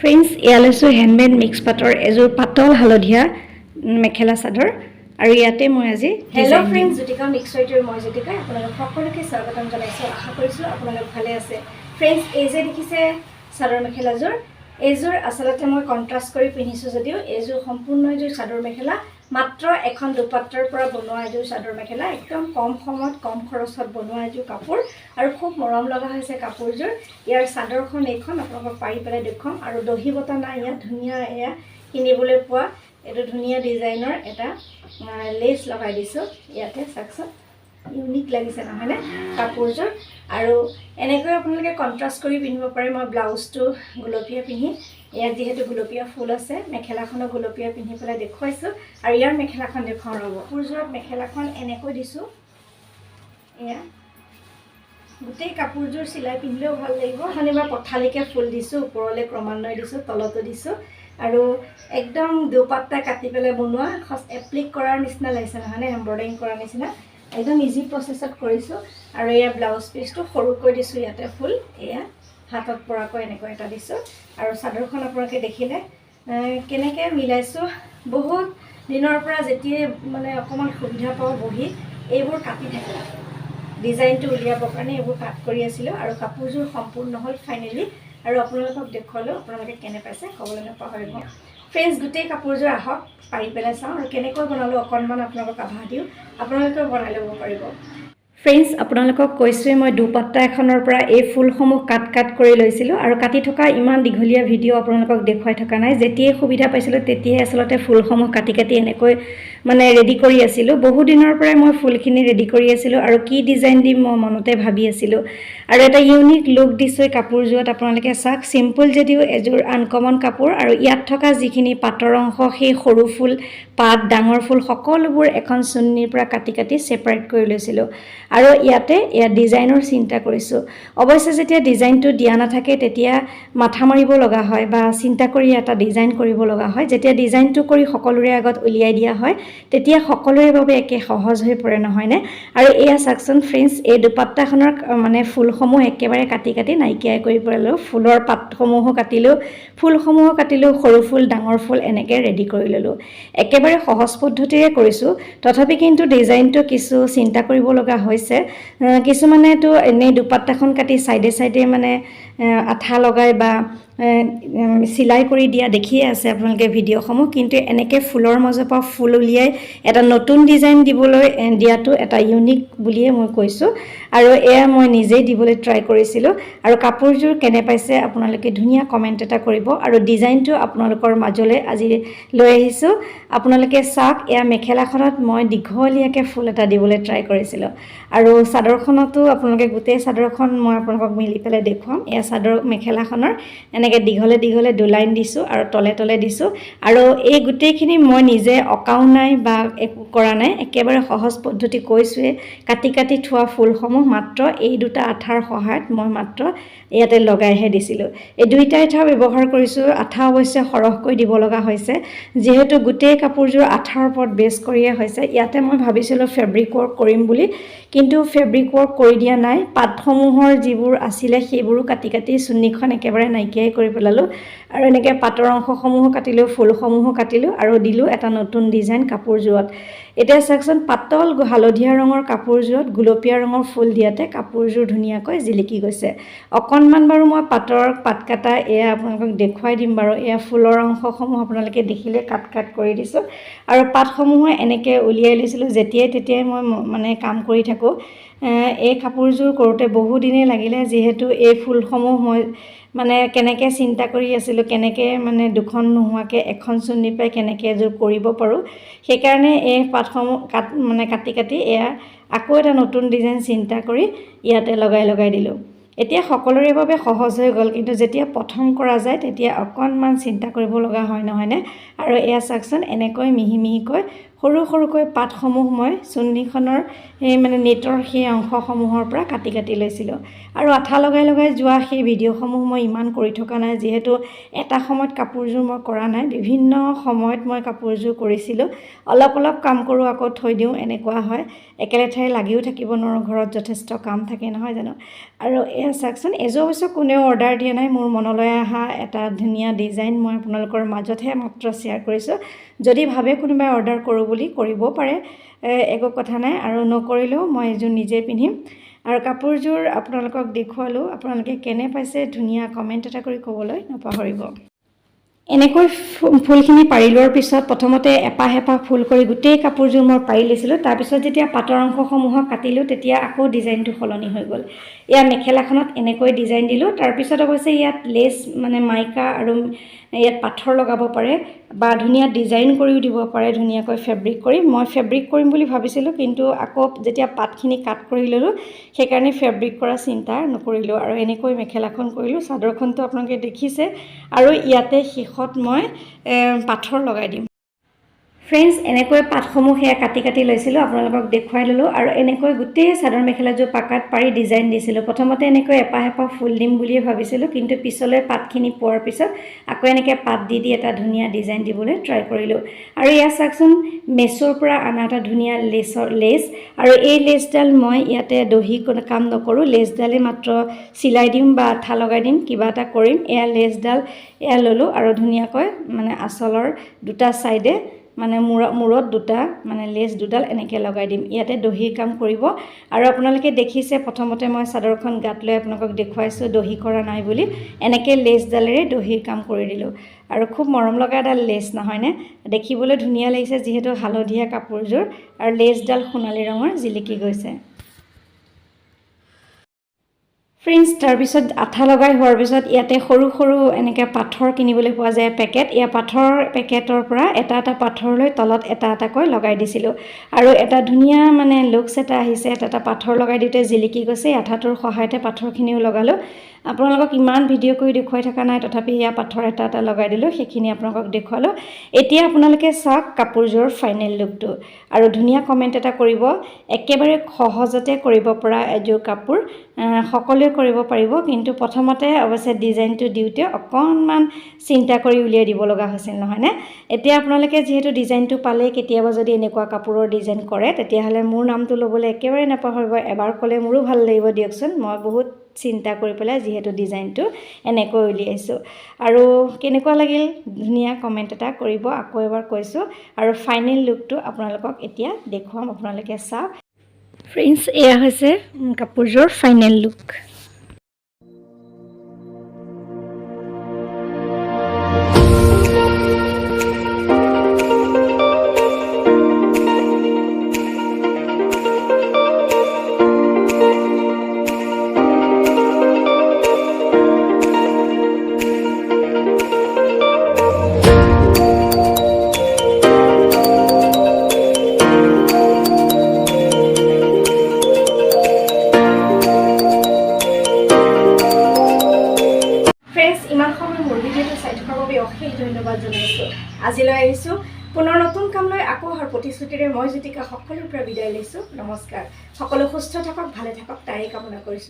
friends ইয়ালৈছোঁ handmade mix পাটৰ এযোৰ পাতল হালধীয়া মেখেলা চাদৰ আৰু ইয়াতে মই আজি হেল্ল' ফ্ৰেণ্ডছ জ্যোতিকা মিক্স ৱাইটৰ মই জ্যোতিকা আপোনালোক সকলোকে স্বাগতম জনাইছোঁ আশা কৰিছোঁ আপোনালোক ভালে আছে ফ্ৰেণ্ডছ এই যে দেখিছে চাদৰ মেখেলাযোৰ এইযোৰ আচলতে মই কণ্ট্ৰাষ্ট কৰি পিন্ধিছোঁ যদিও এইযোৰ সম্পূৰ্ণ এযোৰ চাদৰ মেখেলা মাত্ৰ এখন দুপাট্টাৰ পৰা বনোৱা এযোৰ চাদৰ মেখেলা একদম কম সময়ত কম খৰচত বনোৱা এযোৰ কাপোৰ আৰু খুব মৰম লগা হৈছে কাপোৰযোৰ ইয়াৰ চাদৰখন এইখন আপোনালোকক পাৰি পেলাই দেখুৱাম আৰু দহি বটা নাই ইয়াত ধুনীয়া এয়া কিনিবলৈ পোৱা এইটো ধুনীয়া ডিজাইনৰ এটা লেচ লগাই দিছোঁ ইয়াতে চাওকচোন ইউনিক লাগিছে নহয়নে কাপোৰযোৰ আৰু এনেকৈ আপোনালোকে কণ্ট্ৰাষ্ট কৰি পিন্ধিব পাৰে মই ব্লাউজটো গুলপীয়া পিন্ধি ইয়াত যিহেতু গুলপীয়া ফুল আছে মেখেলাখনো গুলপীয়া পিন্ধি পেলাই দেখুৱাইছোঁ আৰু ইয়াৰ মেখেলাখন দেখুৱাওঁ ৰ'ব কাপোৰযোৰত মেখেলাখন এনেকৈ দিছোঁ এয়া গোটেই কাপোৰযোৰ চিলাই পিন্ধিলেও ভাল লাগিব শনিবাৰ পথালিকৈ ফুল দিছোঁ ওপৰলৈ ক্ৰমান্বয়ে দিছোঁ তলতো দিছোঁ আৰু একদম দুপাট্টা কাটি পেলাই বনোৱা এপ্লিক কৰাৰ নিচিনা লাগিছে নহয়নে এম্ব্ৰইডাৰিং কৰাৰ নিচিনা একদম ইজি প্ৰচেছত কৰিছোঁ আৰু এয়া ব্লাউজ পিচটো সৰুকৈ দিছোঁ ইয়াতে ফুল এয়া হাতত পৰাকৈ এনেকৈ এটা দিছোঁ আৰু চাদৰখন আপোনালোকে দেখিলে কেনেকৈ মিলাইছোঁ বহুত দিনৰ পৰা যেতিয়াই মানে অকণমান সুবিধা পাওঁ বহি এইবোৰ কাটি থাকোঁ ডিজাইনটো উলিয়াবৰ কাৰণে এইবোৰ কাট কৰি আছিলোঁ আৰু কাপোৰযোৰ সম্পূৰ্ণ হ'ল ফাইনেলি আৰু আপোনালোকক দেখুৱালোঁ আপোনালোকে কেনে পাইছে ক'বলৈ নাপাহৰিব ফ্ৰেণ্ডছ গোটেই কাপোৰযোৰ আহক পাৰি পেলাই চাওঁ আৰু কেনেকৈ বনালোঁ অকণমান আপোনালোকক আভাস দিওঁ আপোনালোকেও বনাই ল'ব পাৰিব ফ্ৰেণ্ডছ আপোনালোকক কৈছোঁৱে মই দুপাট্টা এখনৰ পৰা এই ফুলসমূহ কাট কৰি লৈছিলোঁ আৰু কাটি থকা ইমান দীঘলীয়া ভিডিঅ' আপোনালোকক দেখুৱাই থকা নাই যেতিয়াই সুবিধা পাইছিলোঁ তেতিয়াই আচলতে ফুলসমূহ কাটি এনেকৈ মানে ৰেডি কৰি আছিলোঁ বহুদিনৰ পৰাই মই ফুলখিনি ৰেডি কৰি আছিলোঁ আৰু কি ডিজাইন দিম মই মনতে ভাবি আছিলোঁ আৰু এটা ইউনিক লুক দিছোঁ কাপোৰযোৰত আপোনালোকে চাওক চিম্পল যদিও এযোৰ আনকমন কাপোৰ আৰু ইয়াত থকা যিখিনি পাটৰ অংশ সেই সৰু ফুল পাত ডাঙৰ ফুল সকলোবোৰ এখন চুন্নিৰ পৰা কাটি ছেপাৰেট কৰি লৈছিলোঁ আৰু ইয়াতে ডিজাইনৰ চিন্তা কৰিছোঁ অৱশ্যে যেতিয়া ডিজাইনটো দিয়া নাথাকে তেতিয়া মাথা মাৰিব লগা হয় বা চিন্তা কৰি এটা ডিজাইন কৰিব লগা হয় যেতিয়া ডিজাইনটো কৰি সকলোৰে আগত উলিয়াই দিয়া হয় তেতিয়া সকলোৰে বাবে একে সহজ হৈ পৰে নহয়নে আৰু এয়া চাওকচোন ফ্ৰেণ্ডছ এই দুপাট্টাখনৰ মানে ফুলসমূহ একেবাৰে কাটি নাইকিয়াই কৰি পেলালোঁ ফুলৰ পাতসমূহো কাটিলোঁ ফুলসমূহো কাটিলোঁ সৰু ফুল ডাঙৰ ফুল এনেকৈ ৰেডি কৰি ল'লোঁ একেবাৰে সহজ পদ্ধতিৰে কৰিছোঁ তথাপি কিন্তু ডিজাইনটো কিছু চিন্তা কৰিব লগা হৈছে কিছুমানেতো এনেই দুপাট্টাখন কাটি চাইডে মানে আঠা লগাই বা চিলাই কৰি দিয়া দেখিয়ে আছে আপোনালোকে ভিডিঅ'সমূহ কিন্তু এনেকৈ ফুলৰ মাজৰ পৰা ফুল উলিয়াই এটা নতুন ডিজাইন দিবলৈ দিয়াটো এটা ইউনিক বুলিয়ে মই কৈছোঁ আৰু এয়া মই নিজেই দিবলৈ ট্ৰাই কৰিছিলোঁ আৰু কাপোৰযোৰ কেনে পাইছে আপোনালোকে ধুনীয়া কমেণ্ট এটা কৰিব আৰু ডিজাইনটো আপোনালোকৰ মাজলৈ আজি লৈ আহিছোঁ আপোনালোকে চাওক এয়া মেখেলাখনত মই দীঘলীয়াকৈ ফুল এটা দিবলৈ ট্ৰাই কৰিছিলোঁ আৰু চাদৰখনতো আপোনালোকে গোটেই চাদৰখন মই আপোনালোকক মিলি পেলাই দেখুৱাম এয়া চাদৰ মেখেলাখনৰ এনেকৈ দীঘলে দুলাইন দিছোঁ আৰু তলে দিছোঁ আৰু এই গোটেইখিনি মই নিজে অঁকাও নাই বা একো কৰা নাই একেবাৰে সহজ পদ্ধতি কৈছোঁৱে কাটি থোৱা ফুলসমূহ মাত্ৰ এই দুটা আঠাৰ সহায়ত মই মাত্ৰ ইয়াতে লগাইহে দিছিলোঁ এই দুইটা আঠা ব্যৱহাৰ কৰিছোঁ আঠা অৱশ্যে সৰহকৈ দিব লগা হৈছে যিহেতু গোটেই কাপোৰযোৰ আঠাৰ ওপৰত বেছ কৰিয়ে হৈছে ইয়াতে মই ভাবিছিলোঁ ফেব্ৰিক ৱৰ্ক কৰিম বুলি কিন্তু ফেব্ৰিক ৱৰ্ক কৰি দিয়া নাই পাতসমূহৰ যিবোৰ আছিলে সেইবোৰো কাটি চুন্নিখন একেবাৰে নাইকিয়াই কৰি পেলালোঁ আৰু এনেকৈ পাটৰ অংশসমূহো কাটিলোঁ ফুলসমূহো কাটিলোঁ আৰু দিলোঁ এটা নতুন ডিজাইন কাপোৰযোৰত এতিয়া চাওকচোন পাতল হালধীয়া ৰঙৰ কাপোৰযোৰত গুলপীয়া ৰঙৰ ফুল দিয়াতে কাপোৰযোৰ ধুনীয়াকৈ জিলিকি গৈছে অকণমান বাৰু মই পাটৰ পাত কটা এয়া আপোনালোকক দেখুৱাই দিম বাৰু এয়া ফুলৰ অংশসমূহ আপোনালোকে দেখিলে কাট কৰি দিছোঁ আৰু পাতসমূহো এনেকৈ উলিয়াই লৈছিলোঁ যেতিয়াই তেতিয়াই মই মানে কাম কৰি থাকোঁ এই কাপোৰযোৰ কৰোঁতে বহুদিনেই লাগিলে যিহেতু এই ফুলসমূহ মই মানে কেনেকৈ চিন্তা কৰি আছিলোঁ কেনেকৈ মানে দুখন নোহোৱাকৈ এখন চুন্নি পাই কেনেকৈ এযোৰ কৰিব পাৰোঁ সেইকাৰণে এই পাতসমূহ কাটি এয়া আকৌ এটা নতুন ডিজাইন চিন্তা কৰি ইয়াতে লগাই দিলোঁ এতিয়া সকলোৰে বাবে সহজ হৈ গ'ল কিন্তু যেতিয়া প্ৰথম কৰা যায় তেতিয়া অকণমান চিন্তা কৰিব লগা হয় নহয়নে আৰু এয়া চাওকচোন এনেকৈ মিহিকৈ সৰু সৰুকৈ পাতসমূহ মই চুন্নিখনৰ সেই মানে নেটৰ সেই অংশসমূহৰ পৰা কাটি কাটি লৈছিলোঁ আৰু আঠা লগাই লগাই যোৱা সেই ভিডিঅ'সমূহ মই ইমান কৰি থকা নাই যিহেতু এটা সময়ত কাপোৰযোৰ মই কৰা নাই বিভিন্ন সময়ত মই কাপোৰযোৰ কৰিছিলোঁ অলপ অলপ কাম কৰোঁ আকৌ থৈ দিওঁ এনেকুৱা হয় একেলেঠাৰে লাগিও থাকিব নোৱাৰোঁ ঘৰত যথেষ্ট কাম থাকে নহয় জানো আৰু এয়া চাওকচোন এযোৰ অৱশ্যে কোনেও অৰ্ডাৰ দিয়া নাই মোৰ মনলৈ অহা এটা ধুনীয়া ডিজাইন মই আপোনালোকৰ মাজতহে মাত্ৰ শ্বেয়াৰ কৰিছোঁ যদি ভাবে কোনোবাই অৰ্ডাৰ কৰোঁ বুলি কৰিব পাৰে একো কথা নাই আৰু নকৰিলেও মই এযোৰ নিজে পিন্ধিম আৰু কাপোৰযোৰ আপোনালোকক দেখুৱালোঁ আপোনালোকে কেনে পাইছে ধুনীয়া কমেণ্ট এটা কৰি ক'বলৈ নাপাহৰিব এনেকৈ ফুলখিনি পাৰি লোৱাৰ পিছত প্ৰথমতে এপাহ এপাহ ফুল কৰি গোটেই কাপোৰযোৰ মই পাৰি লৈছিলোঁ তাৰপিছত যেতিয়া পাতৰ অংশসমূহক কাটিলোঁ তেতিয়া আকৌ ডিজাইনটো সলনি হৈ গ'ল এয়া মেখেলাখনত এনেকৈ ডিজাইন দিলোঁ তাৰপিছত অৱশ্যে ইয়াত লেছ মানে মাইকা আৰু ইয়াত পাথৰ লগাব পাৰে বা ধুনীয়া ডিজাইন কৰিও দিব পাৰে ধুনীয়াকৈ ফেব্ৰিক কৰি মই ফেব্ৰিক কৰিম বুলি ভাবিছিলোঁ কিন্তু আকৌ যেতিয়া পাতখিনি কাট কৰি ল'লোঁ সেইকাৰণে ফেব্ৰিক কৰা চিন্তা নকৰিলোঁ আৰু এনেকৈ মেখেলাখন কৰিলোঁ চাদৰখনটো আপোনালোকে দেখিছে আৰু ইয়াতে শেষত মই পাথৰ লগাই দিম ফ্ৰেণ্ডছ এনেকৈ পাতসমূহ সেয়া কাটি কাটি লৈছিলোঁ আপোনালোকক দেখুৱাই ল'লোঁ আৰু এনেকৈ গোটেই চাদৰ মেখেলাযোৰ পাকাত পাৰি ডিজাইন দিছিলোঁ প্ৰথমতে এনেকৈ এপাহ এপাহ ফুল দিম বুলিয়ে ভাবিছিলোঁ কিন্তু পিছলৈ পাতখিনি পোৱাৰ পিছত আকৌ এনেকৈ পাত দি দি এটা ধুনীয়া ডিজাইন দিবলৈ ট্ৰাই কৰিলোঁ আৰু ইয়াত চাওকচোন মেছৰ পৰা অনা এটা ধুনীয়া লেছ আৰু এই লেছডাল মই ইয়াতে দহি কাম নকৰোঁ লেছডালে মাত্ৰ চিলাই দিম বা আঠা লগাই দিম কিবা এটা কৰিম এয়া লেছডাল এয়া ল'লোঁ আৰু ধুনীয়াকৈ মানে আঁচলৰ দুটা ছাইডে মানে মূৰত দুটা মানে লেছ দুডাল এনেকৈ লগাই দিম ইয়াতে দহিৰ কাম কৰিব আৰু আপোনালোকে দেখিছে প্ৰথমতে মই চাদৰখন গাত লৈ আপোনালোকক দেখুৱাইছোঁ দহি কৰা নাই বুলি এনেকৈ লেছডালেৰে দহিৰ কাম কৰি দিলোঁ আৰু খুব মৰম লগা এডাল লেছ নহয়নে দেখিবলৈ ধুনীয়া লাগিছে যিহেতু হালধীয়া কাপোৰযোৰ আৰু লেছডাল সোণালী ৰঙৰ জিলিকি গৈছে ফ্ৰেণ্ডছ তাৰপিছত আঠা লগাই হোৱাৰ পিছত ইয়াতে সৰু সৰু এনেকৈ পাথৰ কিনিবলৈ পোৱা যায় পেকেট এয়া পাথৰ পেকেটৰ পৰা এটা এটা পাথৰ লৈ তলত এটা এটাকৈ লগাই দিছিলোঁ আৰু এটা ধুনীয়া মানে লুকছ এটা আহিছে এটা এটা পাথৰ লগাই দিওঁতে জিলিকি গৈছে আঠাটোৰ সহায়তে পাথৰখিনিও লগালোঁ আপোনালোকক ইমান ভিডিঅ' কৰি দেখুৱাই থকা নাই তথাপি এয়া পাথৰ এটা এটা লগাই দিলোঁ সেইখিনি আপোনালোকক দেখুৱালোঁ এতিয়া আপোনালোকে চাওক কাপোৰযোৰৰ ফাইনেল লুকটো আৰু ধুনীয়া কমেণ্ট এটা কৰিব একেবাৰে সহজতে কৰিব পৰা এযোৰ কাপোৰ সকলোৱে কৰিব পাৰিব কিন্তু প্ৰথমতে অৱশ্যে ডিজাইনটো দিওঁতে অকণমান চিন্তা কৰি উলিয়াই দিব লগা হৈছিল নহয়নে এতিয়া আপোনালোকে যিহেতু ডিজাইনটো পালে কেতিয়াবা যদি এনেকুৱা কাপোৰৰ ডিজাইন কৰে তেতিয়াহ'লে মোৰ নামটো ল'বলৈ একেবাৰে নাপাহৰিব এবাৰ ক'লে মোৰো ভাল লাগিব দিয়কচোন মই বহুত চিন্তা কৰি পেলাই যিহেতু ডিজাইনটো এনেকৈ উলিয়াইছোঁ আৰু কেনেকুৱা লাগিল ধুনীয়া কমেণ্ট এটা কৰিব আকৌ এবাৰ কৈছোঁ আৰু ফাইনেল লুকটো আপোনালোকক এতিয়া দেখুৱাম আপোনালোকে চাওক ফ্ৰেণ্ডছ এয়া হৈছে কাপোৰযোৰ ফাইনেল লুক অশেষ ধন্যবাদ জনাইছোঁ আজিলৈ আহিছোঁ পুনৰ নতুন কাম লৈ আকৌ অহাৰ প্ৰতিশ্ৰুতিৰে মই জ্যোতিকা সকলোৰ পৰা বিদায় লৈছোঁ নমস্কাৰ সকলো সুস্থ থাকক ভালে থাকক তাৰেই কামনা কৰিছোঁ